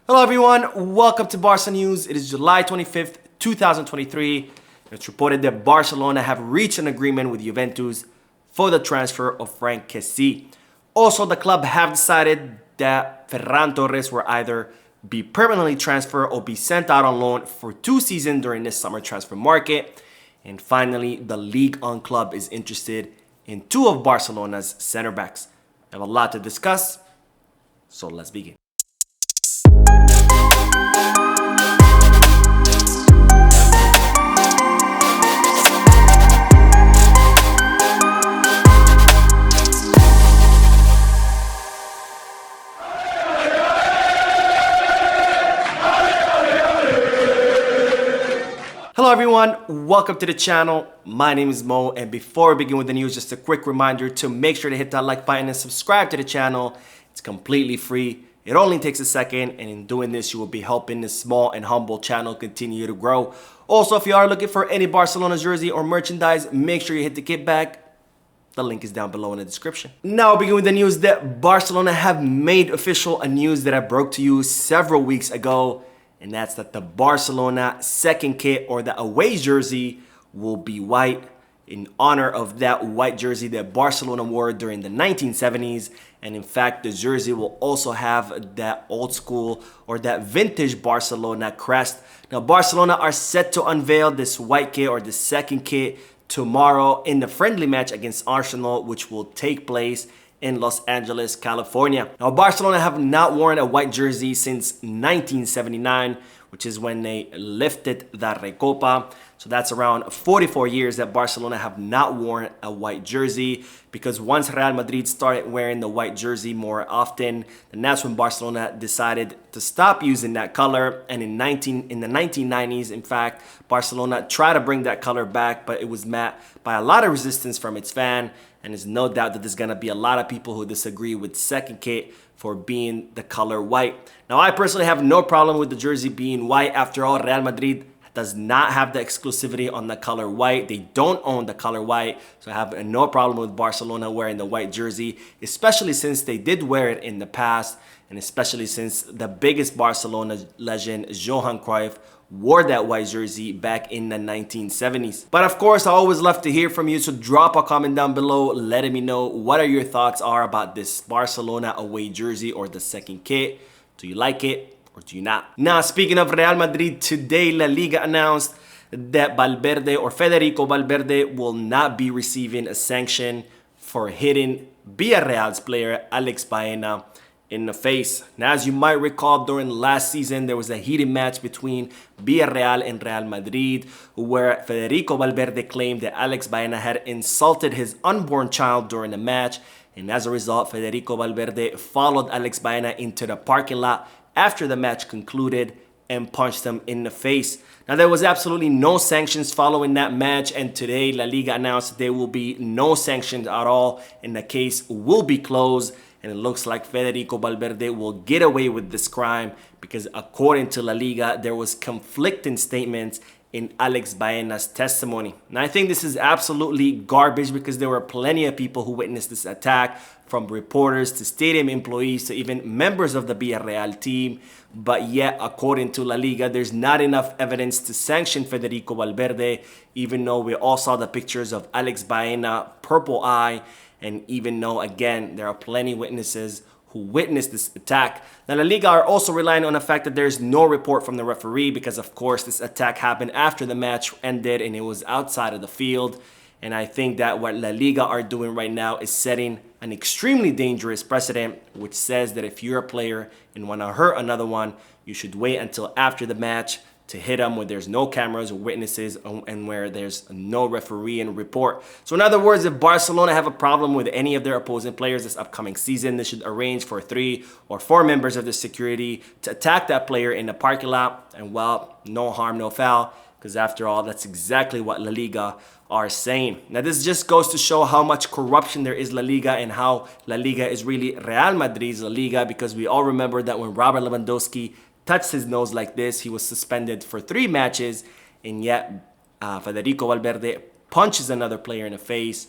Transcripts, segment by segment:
Hello everyone, welcome to Barca News. It is July 25th, 2023. It's reported that Barcelona have reached an agreement with Juventus for the transfer of Franck Kessie. Also, the club have decided that Ferran Torres will either be permanently transferred or be sent out on loan for 2 seasons during this summer transfer market. And finally, the Ligue 1 club is interested in 2 of Barcelona's center backs. I have a lot to discuss, so let's begin. Hello everyone, welcome to the channel. My name is Mo, and before we begin with the news, just a quick reminder to make sure to hit that like button and subscribe to the channel. It's completely free. It only takes a second, and in doing this, you will be helping this small and humble channel continue to grow. Also, if you are looking for any Barcelona jersey or merchandise, make sure you hit the kickback. The link is down below in the description. Now we'll begin with the news that Barcelona have made official a news that I broke to you several weeks ago. And that's that the Barcelona second kit, or the away jersey, will be white in honor of that white jersey that Barcelona wore during the 1970s. And in fact, the jersey will also have that old school or that vintage Barcelona crest. Now, Barcelona are set to unveil this white kit, or the second kit, tomorrow in the friendly match against Arsenal, which will take place in Los Angeles, California. Now, Barcelona have not worn a white jersey since 1979, which is when they lifted the Recopa. So that's around 44 years that Barcelona have not worn a white jersey, because once Real Madrid started wearing the white jersey more often, then that's when Barcelona decided to stop using that color. And in the 1990s, in fact, Barcelona tried to bring that color back, but it was met by a lot of resistance from its fan. And there's no doubt that there's going to be a lot of people who disagree with second kit for being the color white. Now, I personally have no problem with the jersey being white. After all, Real Madrid does not have the exclusivity on the color white. They don't own the color white. So I have no problem with Barcelona wearing the white jersey, especially since they did wear it in the past, and especially since the biggest Barcelona legend, Johan Cruyff, wore that white jersey back in the 1970s. But of course, I always love to hear from you, so drop a comment down below letting me know what are your thoughts are about this Barcelona away jersey or the second kit. Do you like it or do you not? Now, speaking of Real Madrid, today La Liga announced that Valverde, or Federico Valverde, will not be receiving a sanction for hitting Villarreal's player Alex Baena in the face. Now, as you might recall, during last season, there was a heated match between Villarreal and Real Madrid, where Federico Valverde claimed that Alex Baena had insulted his unborn child during the match. And as a result, Federico Valverde followed Alex Baena into the parking lot after the match concluded and punched him in the face. Now, there was absolutely no sanctions following that match, and today La Liga announced there will be no sanctions at all, and the case will be closed. And it looks like Federico Valverde will get away with this crime, because according to La Liga, there was conflicting statements in Alex Baena's testimony. Now, I think this is absolutely garbage, because there were plenty of people who witnessed this attack, from reporters to stadium employees to even members of the Villarreal team. But yet, according to La Liga, there's not enough evidence to sanction Federico Valverde, even though we all saw the pictures of Alex Baena, purple eye. And even though, again, there are plenty of witnesses who witnessed this attack. Now, La Liga are also relying on the fact that there's no report from the referee, because, of course, this attack happened after the match ended and it was outside of the field. And I think that what La Liga are doing right now is setting an extremely dangerous precedent, which says that if you're a player and want to hurt another one, you should wait until after the match to hit them, where there's no cameras or witnesses and where there's no referee and report. So in other words, if Barcelona have a problem with any of their opposing players this upcoming season, they should arrange for 3 or 4 members of the security to attack that player in the parking lot. And well, no harm, no foul, because after all, that's exactly what La Liga are saying. Now, this just goes to show how much corruption there is La Liga, and how La Liga is really Real Madrid's La Liga, because we all remember that when Robert Lewandowski touched his nose like this, he was suspended for 3 matches, and yet Federico Valverde punches another player in the face,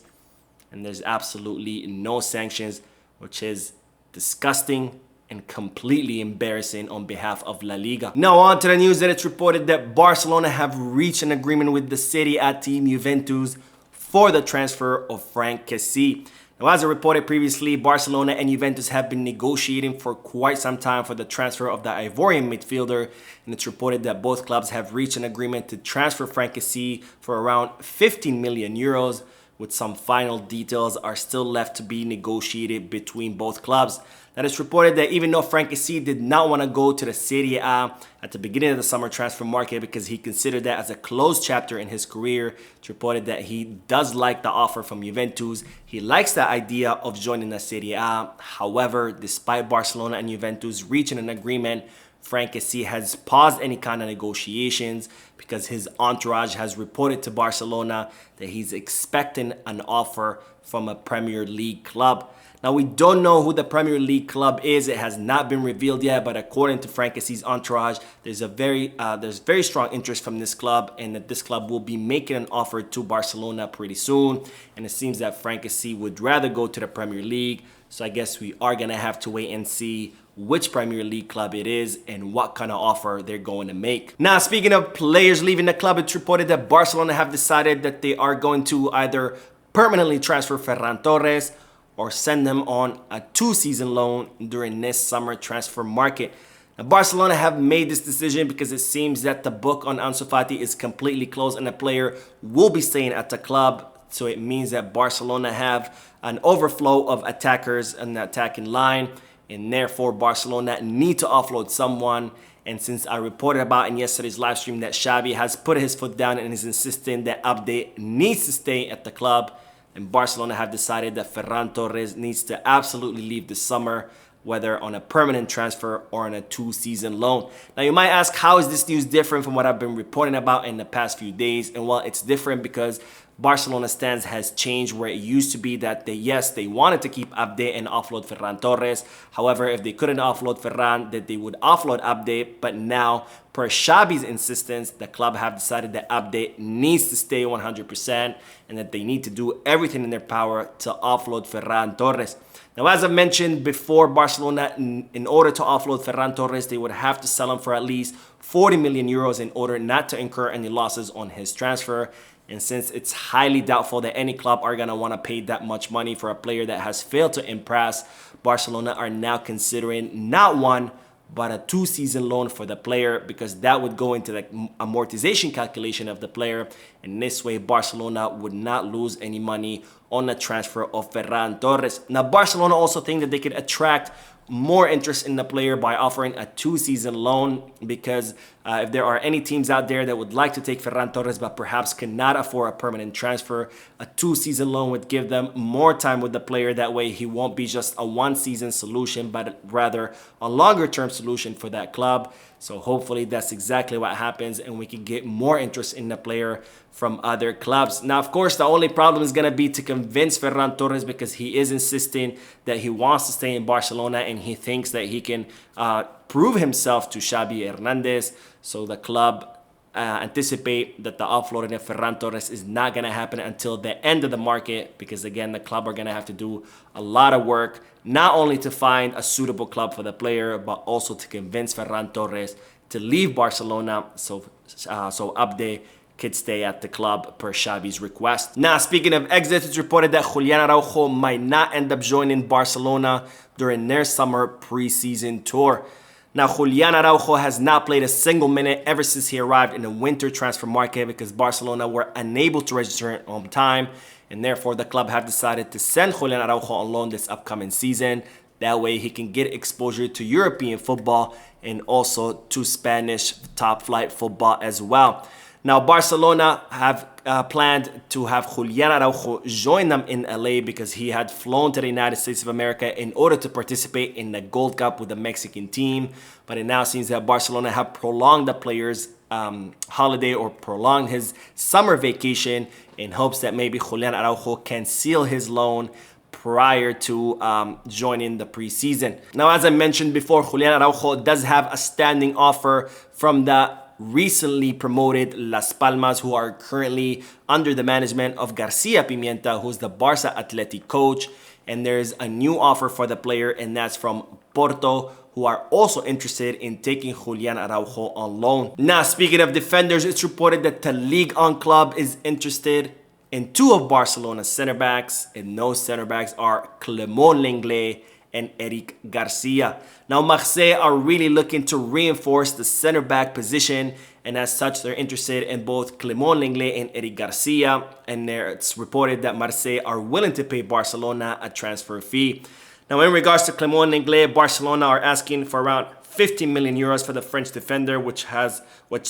and there's absolutely no sanctions, which is disgusting and completely embarrassing on behalf of La Liga. Now on to the news that it's reported that Barcelona have reached an agreement with the Serie A team Juventus for the transfer of Franck Kessie. Now, as I reported previously, Barcelona and Juventus have been negotiating for quite some time for the transfer of the Ivorian midfielder, and it's reported that both clubs have reached an agreement to transfer Franck Kessie for around 15 million euros, with some final details are still left to be negotiated between both clubs. Now, it's reported that even though Franck Kessie did not want to go to the Serie A at the beginning of the summer transfer market because he considered that as a closed chapter in his career, it's reported that he does like the offer from Juventus. He likes the idea of joining the Serie A. However, despite Barcelona and Juventus reaching an agreement, Franck Kessie has paused any kind of negotiations because his entourage has reported to Barcelona that he's expecting an offer from a Premier League club. Now, we don't know who the Premier League club is. It has not been revealed yet, but according to Franck Kessie's entourage, there's very strong interest from this club, and that this club will be making an offer to Barcelona pretty soon. And it seems that Franck Kessie would rather go to the Premier League. So I guess we are going to have to wait and see which Premier League club it is and what kind of offer they're going to make. Now, speaking of players leaving the club, it's reported that Barcelona have decided that they are going to either permanently transfer Ferran Torres or send him on a 2-season loan during this summer transfer market. Now, Barcelona have made this decision because it seems that the book on Ansu Fati is completely closed and the player will be staying at the club. So it means that Barcelona have an overflow of attackers in the attacking line, and therefore Barcelona need to offload someone. And since I reported about in yesterday's live stream that Xavi has put his foot down and is insisting that Abde needs to stay at the club, and Barcelona have decided that Ferran Torres needs to absolutely leave this summer, whether on a permanent transfer or on a 2-season loan. Now, you might ask, how is this news different from what I've been reporting about in the past few days? And well, it's different because Barcelona's stance has changed, where it used to be that they wanted to keep Abde and offload Ferran Torres. However, if they couldn't offload Ferran, that they would offload Abde. But now, per Xavi's insistence, the club have decided that Abde needs to stay 100% and that they need to do everything in their power to offload Ferran Torres. Now, as I mentioned before, Barcelona, in order to offload Ferran Torres, they would have to sell him for at least 40 million euros in order not to incur any losses on his transfer. And since it's highly doubtful that any club are going to want to pay that much money for a player that has failed to impress, Barcelona are now considering not one, but a 2-season loan for the player, because that would go into the amortization calculation of the player. And this way, Barcelona would not lose any money on the transfer of Ferran Torres. Now, Barcelona also think that they could attract more interest in the player by offering a 2-season loan, because if there are any teams out there that would like to take Ferran Torres but perhaps cannot afford a permanent transfer, a 2-season loan would give them more time with the player. That way he won't be just a 1-season solution, but rather a longer-term solution for that club. So hopefully that's exactly what happens and we can get more interest in the player from other clubs. Now, of course, the only problem is going to be to convince Ferran Torres, because he is insisting that he wants to stay in Barcelona and he thinks that he can prove himself to Xavi Hernandez. So the club anticipate that the offloading of Ferran Torres is not going to happen until the end of the market, because again, the club are going to have to do a lot of work, not only to find a suitable club for the player, but also to convince Ferran Torres to leave Barcelona so Abde could stay at the club per Xavi's request. Now, speaking of exits, it's reported that Julian Araujo might not end up joining Barcelona during their summer preseason tour. Now, Julian Araujo has not played a single minute ever since he arrived in the winter transfer market, because Barcelona were unable to register him on time, and therefore the club have decided to send Julian Araujo on loan this upcoming season. That way he can get exposure to European football and also to Spanish top flight football as well. Now, Barcelona have planned to have Julian Araujo join them in LA, because he had flown to the United States of America in order to participate in the Gold Cup with the Mexican team. But it now seems that Barcelona have prolonged the player's holiday, or prolonged his summer vacation, in hopes that maybe Julian Araujo can seal his loan prior to joining the preseason. Now, as I mentioned before, Julian Araujo does have a standing offer from the recently promoted Las Palmas, who are currently under the management of Garcia Pimienta, who's the Barca Athletic coach. And there's a new offer for the player, and that's from Porto, who are also interested in taking Julian Araujo on loan. Now, speaking of defenders, it's reported that the Ligue 1 club is interested in two of Barcelona's center backs, and those center backs are Clement Lenglet and Eric Garcia. Now, Marseille are really looking to reinforce the center back position, and as such, they're interested in both Clement Lenglet and Eric Garcia, and it's reported that Marseille are willing to pay Barcelona a transfer fee. Now, in regards to Clement Lenglet, Barcelona are asking for around 50 million euros for the French defender, which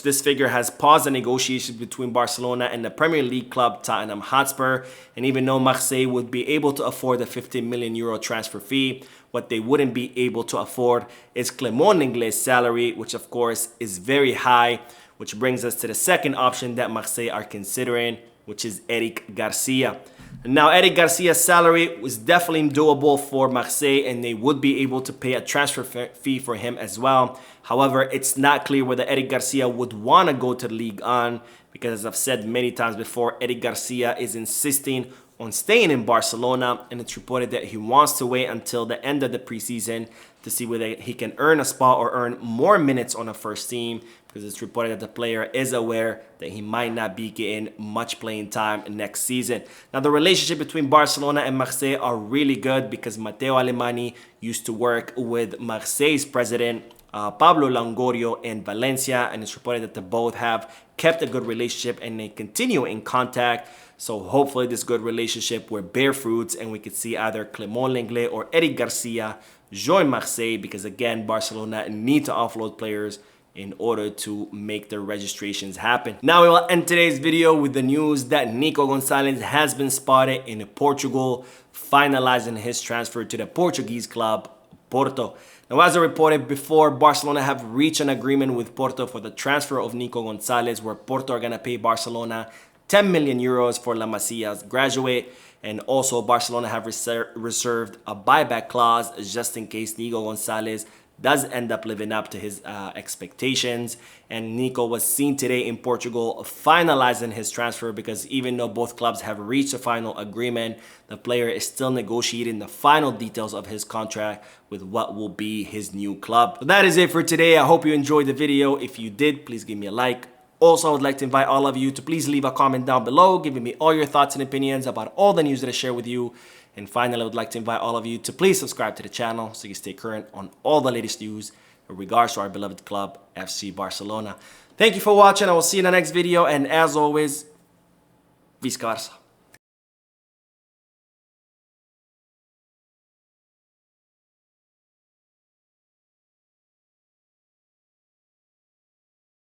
this figure has paused the negotiations between Barcelona and the Premier League club Tottenham Hotspur. And even though Marseille would be able to afford the 50 million euro transfer fee, what they wouldn't be able to afford is Clement Lenglet's salary, which of course is very high, which brings us to the second option that Marseille are considering, which is Eric Garcia. Now, Eric Garcia's salary was definitely doable for Marseille, and they would be able to pay a transfer fee for him as well. However, it's not clear whether Eric Garcia would want to go to the Ligue 1, because as I've said many times before, Eric Garcia is insisting on staying in Barcelona, and it's reported that he wants to wait until the end of the preseason to see whether he can earn a spot or earn more minutes on the first team, because it's reported that the player is aware that he might not be getting much playing time next season. Now, the relationship between Barcelona and Marseille are really good because Matteo Alemany used to work with Marseille's president, Pablo Longoria, in Valencia, and it's reported that the both have kept a good relationship and they continue in contact. So hopefully this good relationship will bear fruits and we could see either Clement Lenglet or Eric Garcia join Marseille, because again, Barcelona need to offload players in order to make their registrations happen. Now we will end today's video with the news that Nico Gonzalez has been spotted in Portugal, finalizing his transfer to the Portuguese club Porto. Now, as I reported before, Barcelona have reached an agreement with Porto for the transfer of Nico Gonzalez, where Porto are going to pay Barcelona 10 million euros for La Masia's graduate. And also Barcelona have reserved a buyback clause just in case Nico Gonzalez does end up living up to his expectations. And Nico was seen today in Portugal finalizing his transfer, because even though both clubs have reached a final agreement, the player is still negotiating the final details of his contract with what will be his new club. So that is it for today. I hope you enjoyed the video. If you did, please give me a like. Also, I would like to invite all of you to please leave a comment down below, giving me all your thoughts and opinions about all the news that I share with you. And finally, I would like to invite all of you to please subscribe to the channel so you stay current on all the latest news in regards to our beloved club, FC Barcelona. Thank you for watching. I will see you in the next video. And as always, Visca Barça.